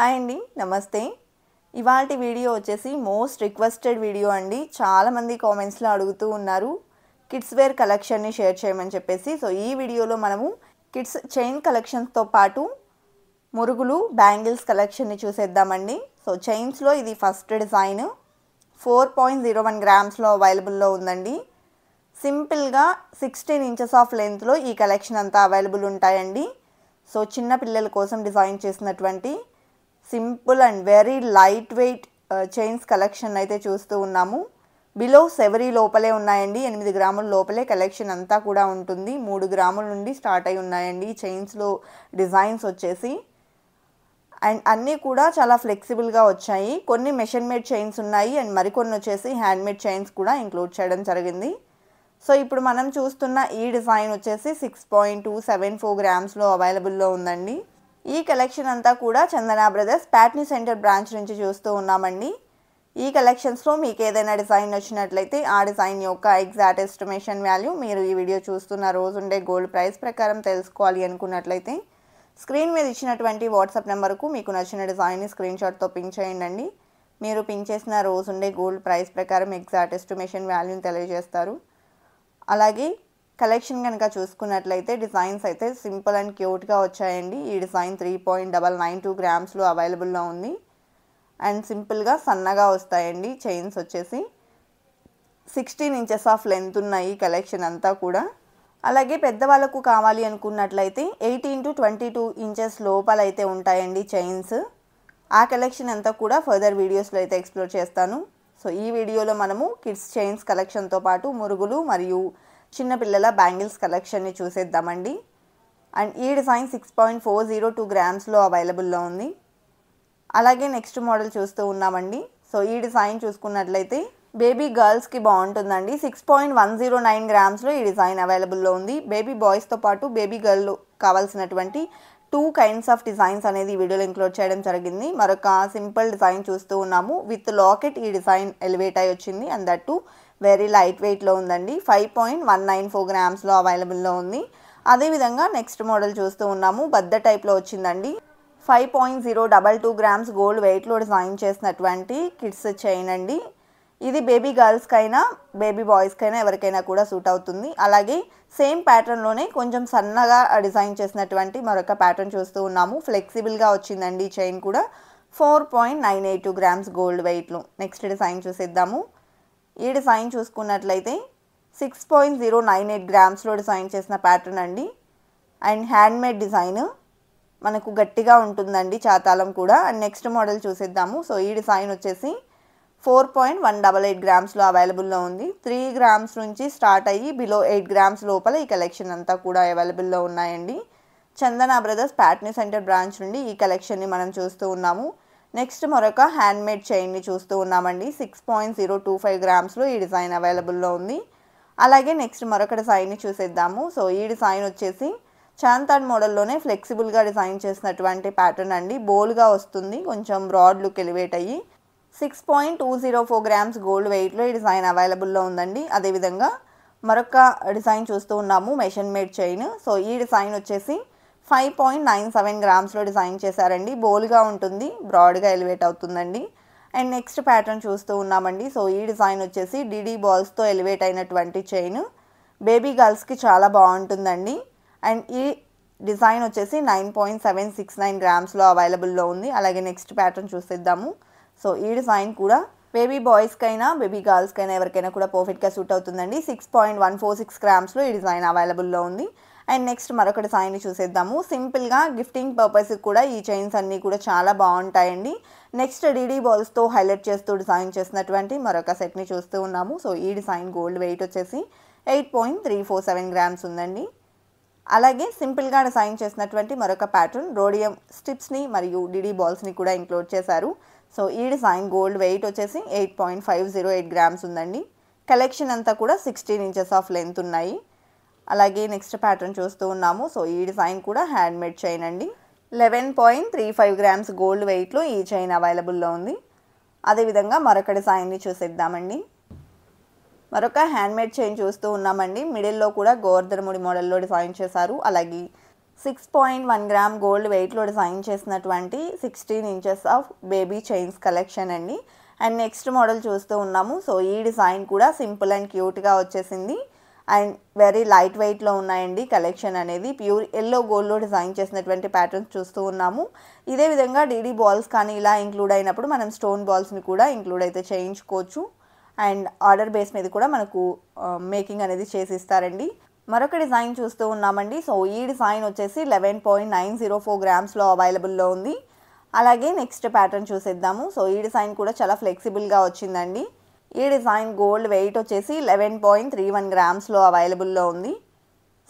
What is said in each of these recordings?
Hi అండి, నమస్తే. ఇవాల్టి వీడియో వచ్చేసి మోస్ట్ రిక్వెస్టెడ్ వీడియో అండి. చాలామంది కామెంట్స్లో అడుగుతూ ఉన్నారు కిడ్స్ వేర్ కలెక్షన్ని షేర్ చేయమని చెప్పేసి. సో ఈ వీడియోలో మనము కిడ్స్ చైన్ కలెక్షన్స్తో పాటు మురుగులు, బ్యాంగిల్స్ కలెక్షన్ని చూసేద్దామండి. సో చైన్స్లో ఇది ఫస్ట్ డిజైన్ 4.01 గ్రామ్స్లో అవైలబుల్లో ఉందండి. సింపుల్గా 16 ఇంచెస్ ఆఫ్ లెంత్లో ఈ కలెక్షన్ అంతా అవైలబుల్ ఉంటాయండి. సో చిన్న పిల్లల కోసం డిజైన్ చేసినటువంటి simple and very light weight chains collection అయితే చూస్తూ ఉన్నాము. బిలో 7 లోపలే ఉన్నాయండి. 8 గ్రాముల లోపలే కలెక్షన్ అంతా కూడా ఉంటుంది. 3 గ్రాముల నుండి స్టార్ట్ అయి ఉన్నాయండి చైన్స్లో డిజైన్స్ వచ్చేసి. అండ్ అన్నీ కూడా చాలా ఫ్లెక్సిబుల్గా వచ్చాయి. కొన్ని మెషిన్ మేడ్ చైన్స్ ఉన్నాయి అండ్ మరికొన్ని వచ్చేసి హ్యాండ్ మేడ్ చైన్స్ కూడా ఇంక్లూడ్ చేయడం జరిగింది. సో ఇప్పుడు మనం చూస్తున్న ఈ డిజైన్ వచ్చేసి 6.274 గ్రామ్స్లో అవైలబుల్లో ఉందండి. ఈ కలెక్షన్ అంతా కూడా చందన బ్రదర్స్ ప్యాట్నీ సెంటర్ బ్రాంచ్ నుంచి చూస్తూ ఉన్నామండి. ఈ కలెక్షన్స్లో మీకు ఏదైనా డిజైన్ వచ్చినట్లయితే ఆ డిజైన్ యొక్క ఎగ్జాక్ట్ ఎస్టిమేషన్ వాల్యూ మీరు ఈ వీడియో చూస్తున్న రోజుండే గోల్డ్ ప్రైస్ ప్రకారం తెలుసుకోవాలి అనుకున్నట్లయితే స్క్రీన్ మీద ఇచ్చినటువంటి వాట్సాప్ నెంబర్కు మీకు నచ్చిన డిజైన్ని స్క్రీన్ షాట్తో పింక్ చేయండి. మీరు పింక్ చేసిన రోజుండే గోల్డ్ ప్రైస్ ప్రకారం ఎగ్జాక్ట్ ఎస్టిమేషన్ వాల్యూని తెలియజేస్తారు. అలాగే కలెక్షన్ కనుక చూసుకున్నట్లయితే డిజైన్స్ అయితే సింపుల్ అండ్ క్యూట్గా వచ్చాయండి. ఈ డిజైన్ 3.992 గ్రామ్స్లో అవైలబుల్లో ఉంది. అండ్ సింపుల్గా సన్నగా వస్తాయండి చైన్స్ వచ్చేసి. 16 ఇంచెస్ ఆఫ్ లెంత్ ఉన్నాయి ఈ కలెక్షన్ అంతా కూడా. అలాగే పెద్దవాళ్ళకు కావాలి అనుకున్నట్లయితే 18 to 22 ఇంచెస్ లోపలైతే ఉంటాయండి చైన్స్. ఆ కలెక్షన్ అంతా కూడా ఫర్దర్ వీడియోస్లో అయితే ఎక్స్ప్లోర్ చేస్తాను. సో ఈ వీడియోలో మనము కిడ్స్ చైన్స్ కలెక్షన్తో పాటు మురుగులు మరియు చిన్నపిల్లల బ్యాంగిల్స్ కలెక్షన్ని చూసేద్దామండి. అండ్ ఈ డిజైన్ 6.402 గ్రామ్స్లో అవైలబుల్లో ఉంది. అలాగే నెక్స్ట్ మోడల్ చూస్తూ ఉన్నామండి. సో ఈ డిజైన్ చూసుకున్నట్లయితే బేబీ గర్ల్స్కి బాగుంటుందండి. 6.109 గ్రామ్స్లో ఈ డిజైన్ అవైలబుల్లో ఉంది. బేబీ బాయ్స్తో పాటు బేబీ గర్ల్ కావాల్సినటువంటి 2 కైండ్స్ ఆఫ్ డిజైన్స్ అనేది ఈ వీడియోలో ఇంక్లూడ్ చేయడం జరిగింది. మరొక సింపుల్ డిజైన్ చూస్తూ ఉన్నాము. విత్ లాకెట్ ఈ డిజైన్ ఎలివేట్ అయి వచ్చింది. And that to very light వెయిట్లో ఉందండి. 5.194 గ్రామ్స్లో అవైలబుల్లో ఉంది. అదేవిధంగా నెక్స్ట్ మోడల్ చూస్తూ ఉన్నాము. బద్ద టైప్లో వచ్చిందండి. 5.022 గ్రామ్స్ గోల్డ్ వెయిట్లో డిజైన్ చేసినటువంటి కిడ్స్ చైన్ అండి. ఇది బేబీ గర్ల్స్కైనా బేబీ బాయ్స్కైనా ఎవరికైనా కూడా సూట్ అవుతుంది. అలాగే సేమ్ ప్యాటర్న్లోనే కొంచెం సన్నగా డిజైన్ చేసినటువంటి మరొక ప్యాటర్న్ చూస్తూ ఉన్నాము. ఫ్లెక్సిబుల్గా వచ్చిందండి చైన్ కూడా. 4.982 గ్రామ్స్ గోల్డ్ వెయిట్లో. నెక్స్ట్ డిజైన్ చూసేద్దాము. ఈ డిజైన్ చూసుకున్నట్లయితే 6.098 గ్రామ్స్లో డిజైన్ చేసిన ప్యాటర్న్ అండి. అండ్ హ్యాండ్మేడ్ డిజైన్ మనకు గట్టిగా ఉంటుందండి చాతాలం కూడా. అండ్ నెక్స్ట్ మోడల్ చూసేద్దాము. సో ఈ డిజైన్ వచ్చేసి 4.188 గ్రామ్స్లో అవైలబుల్లో ఉంది. 3 గ్రామ్స్ నుంచి స్టార్ట్ అయ్యి బిలో 8 గ్రామ్స్ లోపల ఈ కలెక్షన్ అంతా కూడా అవైలబుల్లో ఉన్నాయండి. చందన బ్రదర్స్ ప్యాట్నీ సెంటర్ బ్రాంచ్ నుండి ఈ కలెక్షన్ని మనం చూస్తూ ఉన్నాము. నెక్స్ట్ మరొక హ్యాండ్మేడ్ చైన్ని చూస్తూ ఉన్నామండి. 6.025 గ్రామ్స్లో ఈ డిజైన్ అవైలబుల్లో ఉంది. అలాగే నెక్స్ట్ మరొక డిజైన్ని చూసేద్దాము. సో ఈ డిజైన్ వచ్చేసి చాంతాడ్ మోడల్లోనే ఫ్లెక్సిబుల్గా డిజైన్ చేసినటువంటి ప్యాటర్న్ అండి. బోల్గా వస్తుంది, కొంచెం బ్రాడ్ లుక్ ఎలివేట్ అయ్యి. 6.204 గ్రామ్స్ గోల్డ్ వెయిట్లో ఈ డిజైన్ అవైలబుల్లో ఉందండి. అదేవిధంగా మరొక డిజైన్ చూస్తూ ఉన్నాము, మెషిన్ మేడ్ చైన్. సో ఈ డిజైన్ వచ్చేసి 5.97 గ్రామ్స్లో డిజైన్ చేశారండి. బోల్గా ఉంటుంది, బ్రాడ్గా ఎలివేట్ అవుతుందండి. అండ్ నెక్స్ట్ ప్యాటర్న్ చూస్తూ ఉన్నామండి. సో ఈ డిజైన్ వచ్చేసి డిడి బాల్స్తో ఎలివేట్ అయినటువంటి చైన్. బేబీ గర్ల్స్కి చాలా బాగుంటుందండి. అండ్ ఈ డిజైన్ వచ్చేసి 9.769 గ్రామ్స్లో అవైలబుల్లో ఉంది. అలాగే నెక్స్ట్ ప్యాటర్న్ చూసేద్దాము. సో ఈ డిజైన్ కూడా బేబీ బాయ్స్కైనా బేబీ గర్ల్స్కైనా ఎవరికైనా కూడా పర్ఫెక్ట్గా సూట్ అవుతుందండి. 6.146 గ్రామ్స్లో ఈ డిజైన్ అవైలబుల్లో ఉంది. అండ్ నెక్స్ట్ మరొక డిజైన్ని చూసేద్దాము. సింపుల్గా గిఫ్టింగ్ పర్పస్కి కూడా ఈ చైన్స్ అన్నీ కూడా చాలా బాగుంటాయండి. నెక్స్ట్ డీడీ బాల్స్తో హైలైట్ చేస్తూ డిజైన్ చేసినటువంటి మరొక సెట్ని చూస్తూ ఉన్నాము. సో ఈ డిజైన్ గోల్డ్ వెయిట్ వచ్చేసి 8.347 గ్రామ్స్ ఉందండి. అలాగే సింపుల్గా డిజైన్ చేసినటువంటి మరొక ప్యాటర్న్ రోడియం స్టిప్స్ని మరియు డీడీ బాల్స్ని కూడా ఇంక్లూడ్ చేశారు. సో ఈ డిజైన్ గోల్డ్ వెయిట్ వచ్చేసి 8.508 గ్రామ్స్ ఉందండి. కలెక్షన్ అంతా కూడా 16 ఇంచెస్ ఆఫ్ లెంత్ ఉన్నాయి. అలాగే నెక్స్ట్ ప్యాటర్న్ చూస్తూ ఉన్నాము. సో ఈ డిజైన్ కూడా హ్యాండ్మేడ్ చైన్ అండి. 11.35 గ్రామ్స్ గోల్డ్ వెయిట్లో ఈ చైన్ అవైలబుల్లో ఉంది. అదేవిధంగా మరొక డిజైన్ని చూసేద్దామండి. మరొక హ్యాండ్మేడ్ చైన్ చూస్తూ ఉన్నామండి. మిడిల్లో కూడా గోవర్ధనముడి మోడల్లో డిజైన్ చేశారు. అలాగే 6.1 గ్రామ్ గోల్డ్ వెయిట్లో డిజైన్ చేసినటువంటి 16 inches of baby chains collection అండి. అండ్ నెక్స్ట్ మోడల్ చూస్తూ ఉన్నాము. సో ఈ డిజైన్ కూడా సింపుల్ అండ్ క్యూట్గా వచ్చేసింది అండ్ వెరీ లైట్ వెయిట్లో ఉన్నాయండి. కలెక్షన్ అనేది ప్యూర్ ఎల్లో గోల్డ్లో డిజైన్ చేసినటువంటి ప్యాటర్న్స్ చూస్తూ ఉన్నాము. ఇదే విధంగా డీడీ బాల్స్ కానీ ఇలా ఇంక్లూడ్ అయినప్పుడు మనం స్టోన్ బాల్స్ని కూడా ఇంక్లూడ్ అయితే చేయించుకోవచ్చు. అండ్ ఆర్డర్ బేస్ మీద కూడా మనకు మేకింగ్ అనేది చేసి ఇస్తారండి. మరొక డిజైన్ చూస్తూ ఉన్నామండి. సో ఈ డిజైన్ వచ్చేసి 11.904 గ్రామ్స్లో అవైలబుల్లో ఉంది. అలాగే నెక్స్ట్ ప్యాటర్న్ చూసేద్దాము. సో ఈ డిజైన్ కూడా చాలా ఫ్లెక్సిబుల్గా వచ్చిందండి. ఈ డిజైన్ గోల్డ్ వెయిట్ వచ్చేసి 11.31 గ్రామ్స్లో అవైలబుల్లో ఉంది.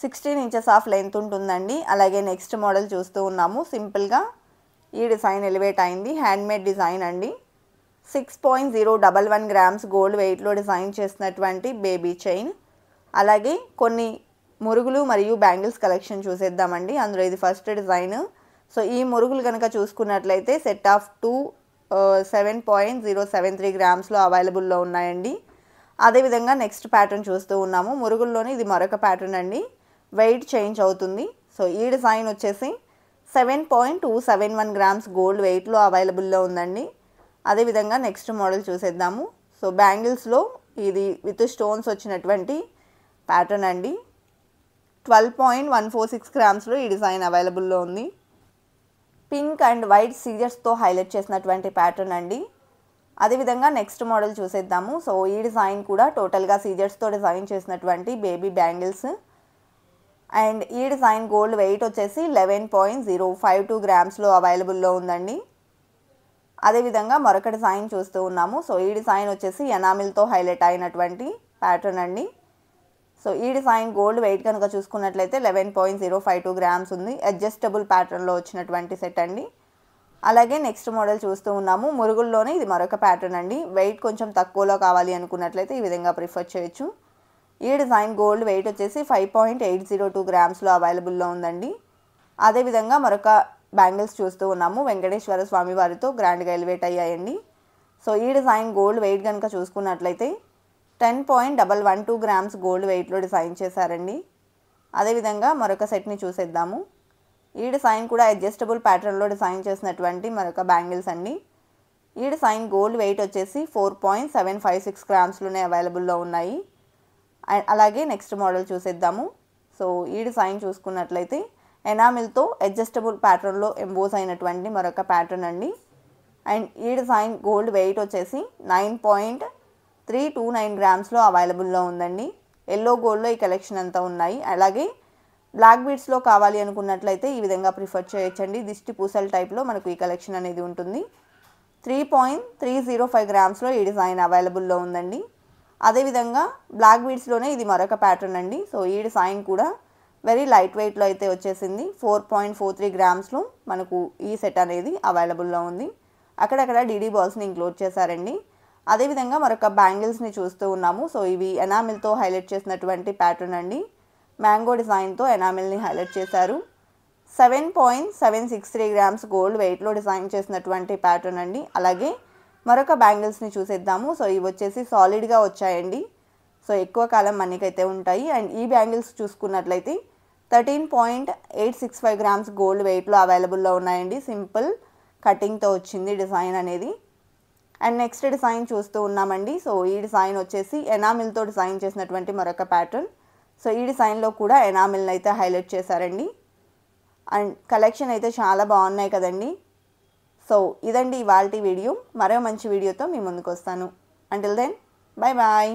16 ఇంచెస్ ఆఫ్ లెంత్ ఉంటుందండి. అలాగే నెక్స్ట్ మోడల్ చూస్తూ ఉన్నాము. సింపుల్గా ఈ డిజైన్ ఎలివేట్ అయింది. హ్యాండ్మేడ్ డిజైన్ అండి. 6.011 గ్రామ్స్ గోల్డ్ వెయిట్లో డిజైన్ చేసినటువంటి బేబీ చైన్. అలాగే కొన్ని మురుగులు మరియు బ్యాంగిల్స్ కలెక్షన్ చూసేద్దామండి. అందులో ఇది ఫస్ట్ డిజైన్. సో ఈ మురుగులు కనుక చూసుకున్నట్లయితే సెట్ ఆఫ్ 7.073 గ్రామ్స్లో అవైలబుల్లో ఉన్నాయండి. అదేవిధంగా నెక్స్ట్ ప్యాటర్న్ చూస్తూ ఉన్నాము. మురుగుల్లోనే ఇది మరొక ప్యాటర్న్ అండి. వెయిట్ చేంజ్ అవుతుంది. సో ఈ డిజైన్ వచ్చేసి 7.271 గ్రామ్స్ గోల్డ్ వెయిట్లో అవైలబుల్లో ఉందండి. అదేవిధంగా నెక్స్ట్ మోడల్ చూసేద్దాము. సో బ్యాంగిల్స్లో ఇది విత్ స్టోన్స్ వచ్చినటువంటి ప్యాటర్న్ అండి. 12.146 గ్రామ్స్లో ఈ డిజైన్ అవైలబుల్లో ఉంది. పింక్ అండ్ వైట్ సీజర్స్తో హైలైట్ చేసినటువంటి ప్యాటర్న్ అండి. అదేవిధంగా నెక్స్ట్ మోడల్ చూసేద్దాము. సో ఈ డిజైన్ కూడా టోటల్గా సీజర్స్తో డిజైన్ చేసినటువంటి బేబీ బ్యాంగిల్స్. అండ్ ఈ డిజైన్ గోల్డ్ వెయిట్ వచ్చేసి 11.052 గ్రామ్స్లో అవైలబుల్లో ఉందండి. అదేవిధంగా మరొక డిజైన్ చూస్తూ ఉన్నాము. సో ఈ డిజైన్ వచ్చేసి ఎనామిల్తో హైలైట్ అయినటువంటి ప్యాటర్న్ అండి. సో ఈ డిజైన్ గోల్డ్ వెయిట్ కనుక చూసుకున్నట్లయితే 11.052 గ్రామ్స్ ఉంది. అడ్జస్టబుల్ ప్యాటర్న్లో వచ్చినటువంటి సెట్ అండి. అలాగే నెక్స్ట్ మోడల్ చూస్తూ ఉన్నాము. మురుగుల్లోనే ఇది మరొక ప్యాటర్న్ అండి. వెయిట్ కొంచెం తక్కువలో కావాలి అనుకున్నట్లయితే ఈ విధంగా ప్రిఫర్ చేయొచ్చు. ఈ డిజైన్ గోల్డ్ వెయిట్ వచ్చేసి 5.802 గ్రామ్స్లో అవైలబుల్లో ఉందండి. అదేవిధంగా మరొక బ్యాంగిల్స్ చూస్తూ ఉన్నాము. వెంకటేశ్వర స్వామి వారితో గ్రాండ్గా ఎలివేట్ అయ్యాయండి. సో ఈ డిజైన్ గోల్డ్ వెయిట్ కనుక చూసుకున్నట్లయితే 10.112 గ్రామ్స్ గోల్డ్ వెయిట్లో డిజైన్ చేశారండి. అదేవిధంగా మరొక సెట్ని చూసేద్దాము. ఈ డిజైన్ కూడా అడ్జస్టబుల్ ప్యాటర్న్లో డిజైన్ చేసినటువంటి మరొక బ్యాంగిల్స్ అండి. ఈ డిజైన్ గోల్డ్ వెయిట్ వచ్చేసి 4.756 గ్రామ్స్లోనే అవైలబుల్లో ఉన్నాయి. అలాగే నెక్స్ట్ మోడల్ చూసేద్దాము. సో ఈ డిజైన్ చూసుకున్నట్లయితే ఎనామిల్తో అడ్జస్టబుల్ ప్యాటర్న్లో ఎంబోస్ అయినటువంటి మరొక ప్యాటర్న్ అండి. అండ్ ఈ డిజైన్ గోల్డ్ వెయిట్ వచ్చేసి 9.329 గ్రామ్స్లో అవైలబుల్లో ఉందండి. ఎల్లో గోల్డ్లో ఈ కలెక్షన్ అంతా ఉన్నాయి. అలాగే బ్లాక్ బీడ్స్లో కావాలి అనుకున్నట్లయితే ఈ విధంగా ప్రిఫర్ చేయొచ్చండి. దిష్టి పూసల టైప్లో మనకు ఈ కలెక్షన్ అనేది ఉంటుంది. 3.305 గ్రామ్స్లో ఈ డిజైన్ అవైలబుల్లో ఉందండి. అదేవిధంగా బ్లాక్ బీడ్స్లోనే ఇది మరొక ప్యాటర్న్ అండి. సో ఈ డిజైన్ కూడా వెరీ లైట్ వెయిట్లో అయితే వచ్చేసింది. 4.43 గ్రామ్స్లో మనకు ఈ సెట్ అనేది అవైలబుల్లో ఉంది. అక్కడక్కడ డీడీ బాల్స్ని ఇంక్లూడ్ చేశారండి. అదేవిధంగా మరొక బ్యాంగిల్స్ని చూస్తూ ఉన్నాము. సో ఇవి ఎనామిల్తో హైలైట్ చేసినటువంటి ప్యాటర్న్ అండి. మ్యాంగో డిజైన్తో ఎనామిల్ని హైలైట్ చేశారు. 7.763 గ్రామ్స్ గోల్డ్ వెయిట్లో డిజైన్ చేసినటువంటి ప్యాటర్న్ అండి. అలాగే మరొక బ్యాంగిల్స్ని చూసేద్దాము. సో ఇవి వచ్చేసి సాలిడ్గా వచ్చాయండి. సో ఎక్కువ కాలం మనకైతే ఉంటాయి. అండ్ ఈ బ్యాంగిల్స్ చూసుకున్నట్లయితే 13.865 గ్రామ్స్ గోల్డ్ వెయిట్లో అవైలబుల్లో ఉన్నాయండి. సింపుల్ కటింగ్తో వచ్చింది డిజైన్ అనేది. అండ్ నెక్స్ట్ డిజైన్ చూస్తూ ఉన్నామండి. సో ఈ డిజైన్ వచ్చేసి ఎనామిల్తో డిజైన్ చేసినటువంటి మరొక ప్యాటర్న్. సో ఈ డిజైన్లో కూడా ఎనామిల్ని అయితే హైలైట్ చేశారండి. అండ్ కలెక్షన్ అయితే చాలా బాగున్నాయి కదండి. సో ఇదండి ఇవాల్టి వీడియో. మరో మంచి వీడియోతో మీ ముందుకు వస్తాను. Until then bye bye.